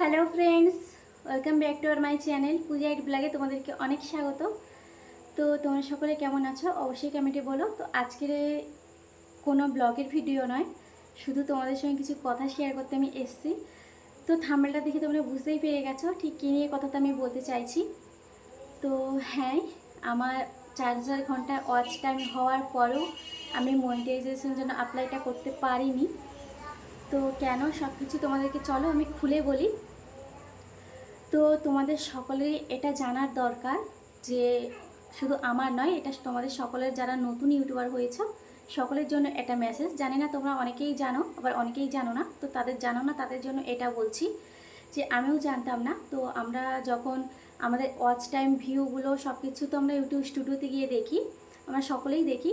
Hello friends, welcome back to আর my channel Puja এড ব্লগে তোমাদেরকে অনেক স্বাগত। তো তোমরা সকলে কেমন আছো অবশ্যই কমেন্টে বলো। তো আজকের কোনো ব্লগের ভিডিও নয়, শুধু তোমাদের সঙ্গে কিছু কথা শেয়ার করতে আমি এসেছি। তো থাম্বনেলটা দেখে তোমরা বুঝতেই পেরে গেছো ঠিক কী নিয়ে কথাটা আমি বলতে চাইছি। তো হ্যাঁ, আমার 4,000 ঘন্টা ওয়াচ টাইম হওয়ার পরও আমি মনিটাইজেশনের জন্য অ্যাপ্লাইটা করতে পারিনি। তো কেন সব কিছু তোমাদেরকে চলো আমি খুলে বলি। তো তোমাদের সকলেরই এটা জানার দরকার যে শুধু আমার নয়, এটা তোমাদের সকলের যারা নতুন ইউটিউবার হয়েছে সকলের জন্য এটা মেসেজ। জানি না তোমরা অনেকেই জানো, আবার অনেকেই জানো না। তো তাদের জানো না তাদের জন্য এটা বলছি যে আমিও জানতাম না। তো আমরা যখন আমাদের ওয়াচ টাইম ভিউগুলো সব কিছু তো আমরা ইউটিউব স্টুডিওতে গিয়ে দেখি, আমরা সকলেই দেখি।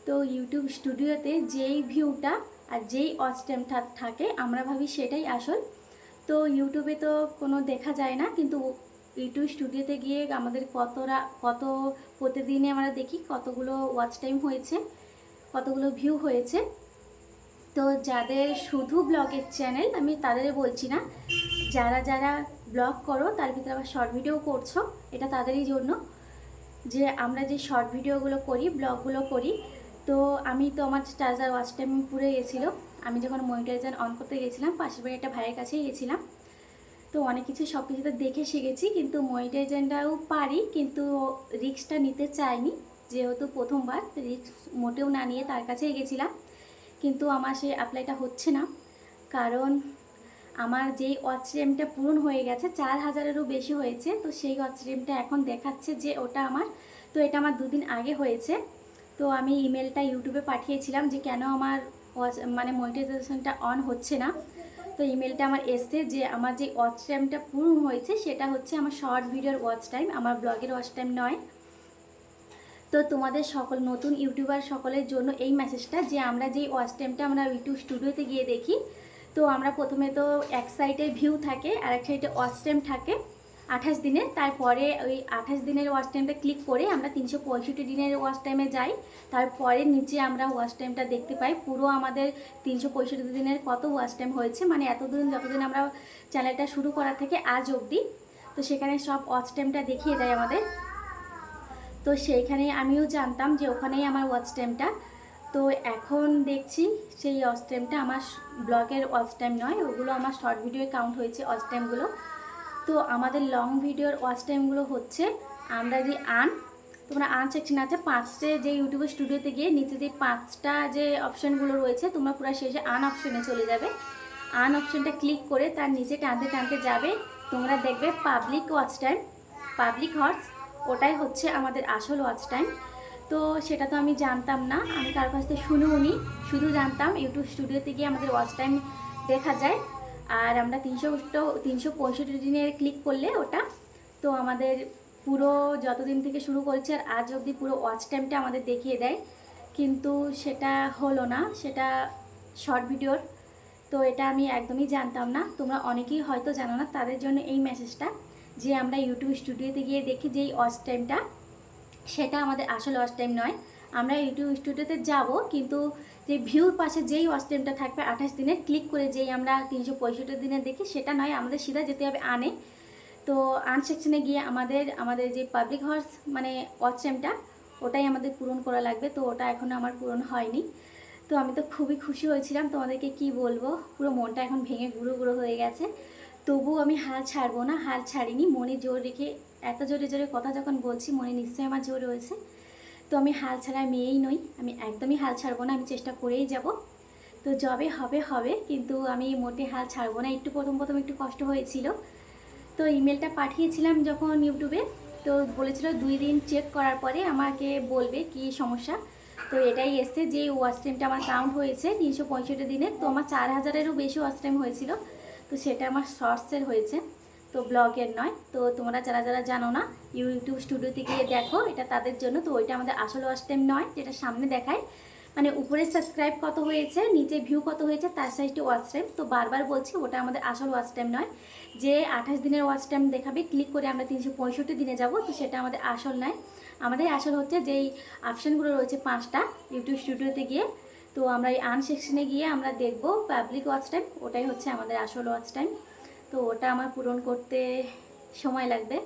তো ইউটিউব স্টুডিওতে যেই ভিউটা আর যেই ওয়াচ টাইমটা থাকে আমরা ভাবি সেটাই আসল। তো ইউটিউবে তো কোনো দেখা যায় না, কিন্তু ইউটিউব স্টুডিওতে গিয়ে আমাদের কত প্রতিদিনে আমরা দেখি কতগুলো ওয়াচ টাইম হয়েছে, কতগুলো ভিউ হয়েছে। তো যাদের শুধু ব্লগের চ্যানেল, আমি তাদের বলছি না, যারা যারা ব্লগ করো তার ভিতরে আবার শর্ট ভিডিও করছো, এটা তাদেরই জন্য। যে আমরা যে শর্ট ভিডিওগুলো করি, ব্লগগুলো করি, তো আমি তো আমার 4,000 ওয়াচ টাইম পুরে গেছিলো। আমি যখন মনিটাইজেশন অন করতে গেছিলাম, পাশের বাড়ি একটা ভাইয়ের কাছেই গেছিলাম। তো অনেক কিছু সব কিছুতে দেখে শিখেছি, কিন্তু মনিটাইজেশনটাও পারি, কিন্তু রিস্কটা নিতে চাইনি। যেহেতু প্রথমবার, রিস্ক মোটেও না নিয়ে তার কাছেই গেছিলাম। কিন্তু আমার সেই অ্যাপ্লাইটা হচ্ছে না, কারণ আমার যেই ওয়াচ টাইমটা পূরণ হয়ে গেছে 4,000-এরও বেশি হয়েছে। তো সেই ওয়াচ টাইমটা এখন দেখাচ্ছে যে ওটা আমার, তো এটা আমার 2 দিন আগে হয়েছে। তো আমি ইমেলটা ইউটিউবে পাঠিয়েছিলাম যে কেন আমার ওয়াচ মনিটাইজেশনটা অন হচ্ছে না। তো ইমেলটা আমার এসছে যে আমার যে ওয়াচ টাইমটা পূরণ হয়েছে সেটা হচ্ছে আমার শর্ট ভিডিওর ওয়াচ টাইম, আমার ব্লগের ওয়াচ টাইম নয়। তো তোমাদের সকল নতুন ইউটিউবার সকলের জন্য এই মেসেজটা, যে আমরা যেই ওয়াচ টাইমটা আমরা ইউটিউব স্টুডিওতে গিয়ে দেখি, তো আমরা প্রথমে তো এক সাইডে ভিউ থাকে আর এক সাইডে ওয়াচ টাইম থাকে 28 দিনের। তারপরে ওই 28 দিনের ওয়াচ টাইমটা ক্লিক করে আমরা 365 দিনের ওয়াচ টাইমে যাই। তারপরে নিচে আমরা ওয়াচ টাইমটা দেখতে পাই, পুরো আমাদের 365 দিনের কত ওয়াচ টাইম হয়েছে, মানে এতদিন যতদিন আমরা চ্যানেলটা শুরু করা থেকে আজ অবধি। তো সেখানে সব ওয়াচ টাইমটা দেখিয়ে দেয় আমাদের। তো সেইখানে আমিও জানতাম যে ওখানেই আমার ওয়াচ টাইমটা। তো এখন দেখছি সেই ওয়াচ টাইমটা আমার ব্লগের ওয়াচ টাইম নয়, ওগুলো আমার শর্ট ভিডিও কাউন্ট হয়েছে ওয়াচ টাইমগুলো। তো আমাদের লং ভিডিওর ওয়াচ টাইমগুলো হচ্ছে, আমরা যে তোমরা সেকশন আছে 5টে, যে ইউটিউবের স্টুডিওতে গিয়ে নিচে যে 5টা যে অপশানগুলো রয়েছে, তোমরা পুরো শেষে অপশানে চলে যাবে। অপশানটা ক্লিক করে তার নিচে টানতে টানতে যাবে, তোমরা দেখবে পাবলিক ওয়াচ টাইম, পাবলিক হটস, ওটাই হচ্ছে আমাদের আসল ওয়াচ টাইম। তো সেটা তো আমি জানতাম না, আমি কারোর কাছ থেকে শুনেও নি, শুধু জানতাম ইউটিউব স্টুডিওতে গিয়ে আমাদের ওয়াচ টাইম দেখা যায়। আর আমরা 365 দিনের ক্লিক করলে ওটা, তো আমাদের পুরো যতদিন থেকে শুরু করেছে আর আজ অবধি পুরো ওয়াচ টাইমটা আমাদের দেখিয়ে দেয়। কিন্তু সেটা হলো না, সেটা শর্ট ভিডিওর। তো এটা আমি একদমই জানতাম না, তোমরা অনেকেই হয়তো জানো না, তাদের জন্য এই মেসেজটা, যে আমরা ইউটিউব স্টুডিওতে গিয়ে দেখি যেই ওয়াচ টাইমটা, সেটা আমাদের আসল ওয়াচ টাইম নয়। আমরা ইউটিউব স্টুডিওতে যাব, কিন্তু যে ভিউর পাশে যেই ওয়াচ টাইমটা থাকবে 28 দিনের ক্লিক করে যেই আমরা 365 দিনে দেখি, সেটা নয়, আমাদের সিধা যেতে হবে তো সেকশনে গিয়ে আমাদের যে পাবলিক হর্স ওয়াচ টাইমটা, ওটাই আমাদের পূরণ করা লাগবে। তো ওটা এখনও আমার পূরণ হয়নি। তো আমি তো খুবই খুশি হয়েছিলাম, তোমাদেরকে কি বলবো, পুরো মনটা এখন ভেঙে গুঁড়ো গুঁড়ো হয়ে গেছে। তবুও আমি হাল ছাড়বো না, হাল ছাড়িনি, মনে জোর রেখে এত জোরে জোরে কথা যখন বলছি, মনে নিশ্চয়ই আমার জোর রয়েছে। তো আমি হাল ছাড়ার মেয়েই নই, আমি একদমই হাল ছাড়বো না, আমি চেষ্টা করেই যাব। তো যবে হবে হবে, কিন্তু আমি মোটে হাল ছাড়বো না। একটু প্রথম একটু কষ্ট হয়েছিল। তো ইমেলটা পাঠিয়েছিলাম যখন ইউটিউবে, তো বলেছিল 2 দিন চেক করার পরে আমাকে বলবে কি সমস্যা। তো এটাই এসছে যে ওয়াচ টাইমটা আমার কাউন্ট হয়েছে 365 দিনের। তো আমার 4,000-এরও বেশি ওয়াচ টাইম হয়েছিল। তো সেটা আমার শর্টসের হয়েছে, তো ব্লগের নয়। তো তোমরা যারা যারা জানো না, ইউটিউব স্টুডিওতে গিয়ে দেখো, এটা তাদের জন্য। তো ওইটা আমাদের আসল ওয়াচ টাইম নয়, যেটা সামনে দেখায়, উপরে সাবস্ক্রাইব কত হয়েছে, নিচে ভিউ কত হয়েছে, তার সাইডে ওয়াচ টাইম। তো বারবার বলছি, ওটা আমাদের আসল ওয়াচ টাইম নয়। যে 28 দিনের ওয়াচ টাইম দেখাবে, ক্লিক করে আমরা 365 দিনে যাব, তো সেটা আমাদের আসল নয়। আমাদের আসল হচ্ছে যেই অপশানগুলো রয়েছে 5টা ইউটিউব স্টুডিওতে গিয়ে, তো আমরা এই সেকশনে গিয়ে আমরা দেখব পাবলিক ওয়াচ টাইম, ওটাই হচ্ছে আমাদের আসল ওয়াচ টাইম। তো তো ওটা আমার পূরণ করতে সময় লাগবে।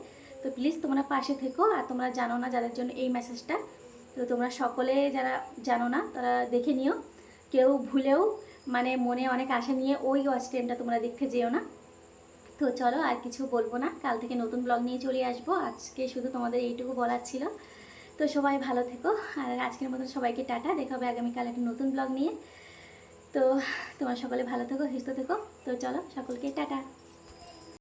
তো প্লিজ তোমরা পাশে থেকো। আর তোমরা জানো না যাদের জন্য এই মেসেজটা, তো তোমরা সকলে যারা জানো না তারা দেখে নিও। কেউ ভুলেও মানে মনে অনেক আশা নিয়ে ওই ওয়াচ টাইমটা তোমরা দেখতে যেও না। তো চলো আর কিছু বলবো না, কাল থেকে নতুন ব্লগ নিয়ে চলে আসবো। আজকে শুধু তোমাদের এইটুকু বলার ছিল। তো সবাই ভালো থেকো, আর আজকের মতন সবাইকে টাটা, দেখা হবে আগামীকাল একটা নতুন ব্লগ নিয়ে। তো তোমরা সকলে ভালো থেকো, সুস্থ থেকো। তো চলো সকলকে টাটা।